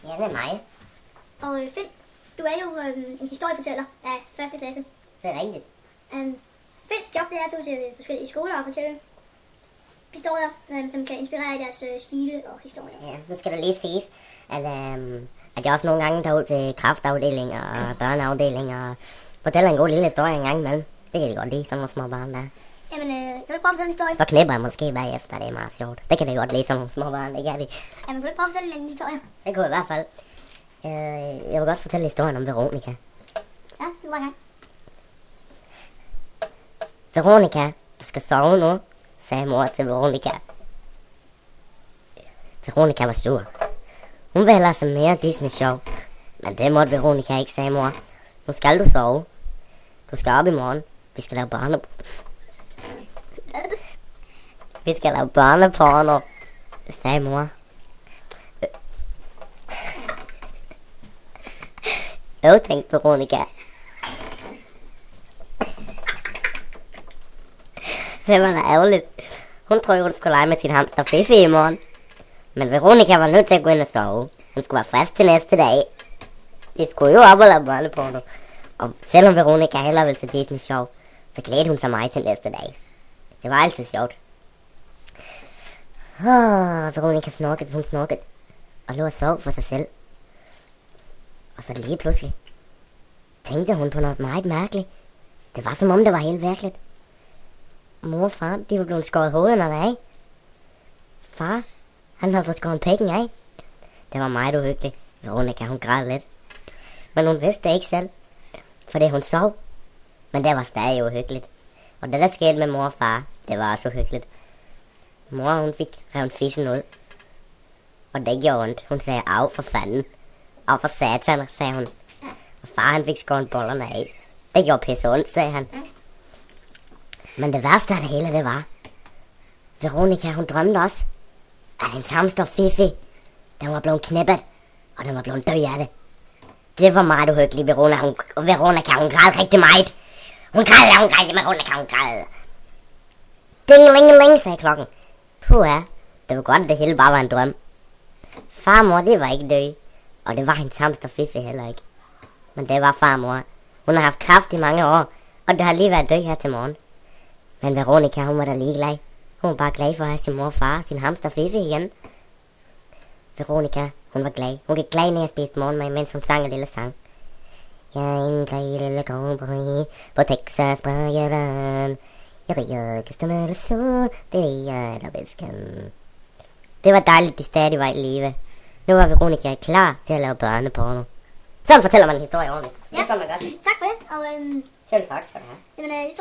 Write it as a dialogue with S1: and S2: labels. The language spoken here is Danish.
S1: Ja, det er mig.
S2: Og Finn, du er jo en historiefortæller af 1. klasse.
S1: Det er rigtigt.
S2: Finns job det er at tage til forskellige skoler og fortælle historier, som kan inspirere deres stile og historier.
S1: Ja, nu skal du lige sige, at jeg også nogle gange tager ud til kraftafdelinger og børneafdelinger og fortæller en god lille historie en gang imellem. Det kan de godt lide, sådan nogle små børn der.
S2: Jamen, kan du ikke prøve at fortælle en historie?
S1: Så knipper jeg måske bagefter, det er meget sjovt. Det kan de godt lide, sådan nogle små børn, det kan de.
S2: Jamen, kan du ikke prøve at fortælle en historie?
S1: Det kunne jeg i hvert fald. Jeg vil godt fortælle historien om Veronica.
S2: Ja, du var i gang.
S1: Veronica, du skal sove nu, sagde mor til Veronica. Veronica var sur. Hun ville hellere se mere Disney-show. Men det måtte Veronica ikke, sagde mor. Nu skal du sove. Du skal op i morgen. Vi skal lave børneporno, sagde mor. Tænkte Veronica. Det var da ærgerligt. Hun troede, hun skulle lege med sit hamster Fifi i morgen. Men Veronica var nødt til at gå ind og sove. Hun skulle være frisk til næste dag. De skulle jo op og lave børneporno. Og selvom Veronica hellere ville til Disney Show, så glædede hun sig meget til næste dag. Det var altid sjovt. Veronica snorkede. Og lå og sov for sig selv. Og så lige pludselig tænkte hun på noget meget mærkeligt. Det var som om det var helt virkeligt. Mor og far, de var blevet skåret hovederne af. Far, han havde fået skåret pækken af. Det var meget uhyggeligt. Veronica, hun græd lidt. Men hun vidste det ikke selv, fordi hun sov. Men det var stadig uhyggeligt. Og det der skete med mor og far, det var også uhyggeligt. Mor, hun fik revet fissen ud. Og det gjorde ondt. Hun sagde, af for fanden. Af for satan, sagde hun. Og far, han fik skåret bollerne af. Det gjorde pisse ondt, sagde han. Men det værste af det hele, det var, Veronica, hun drømte også, at hendes hamster Fifi, den var blevet knippet, og den var blevet død af det. Det var meget uhyggeligt, Veronica, hun græd rigtig meget. Veronica, hun græd. Ding-ling-ling, sagde klokken. Puha, det var godt, at det hele bare var en drøm. Farmor, det var ikke død, og det var hendes hamster Fifi heller ikke. Men det var farmor. Hun har haft kræft i mange år, og det har lige været død her til morgen. Men Veronica, hun var da ligeglad. Hun var bare glad for at have sin mor og far, sin hamster Fifi igen. Veronica, hun var glad. Hun gik glad ned og spiste morgenmad, mens hun sang en lille sang. Jeg er en glad lille cowboy på Texas Brian. Jeg riger kaster med det så, det er jeg, der visker. Det var dejligt, de stadig var i live. Nu var Veronica klar til at lave børneporno. Sådan fortæller man en historie ordentligt.
S2: Ja.
S1: Det er sådan, man gør.
S2: Tak for det, og
S1: Selv tak skal du have.
S2: jamen,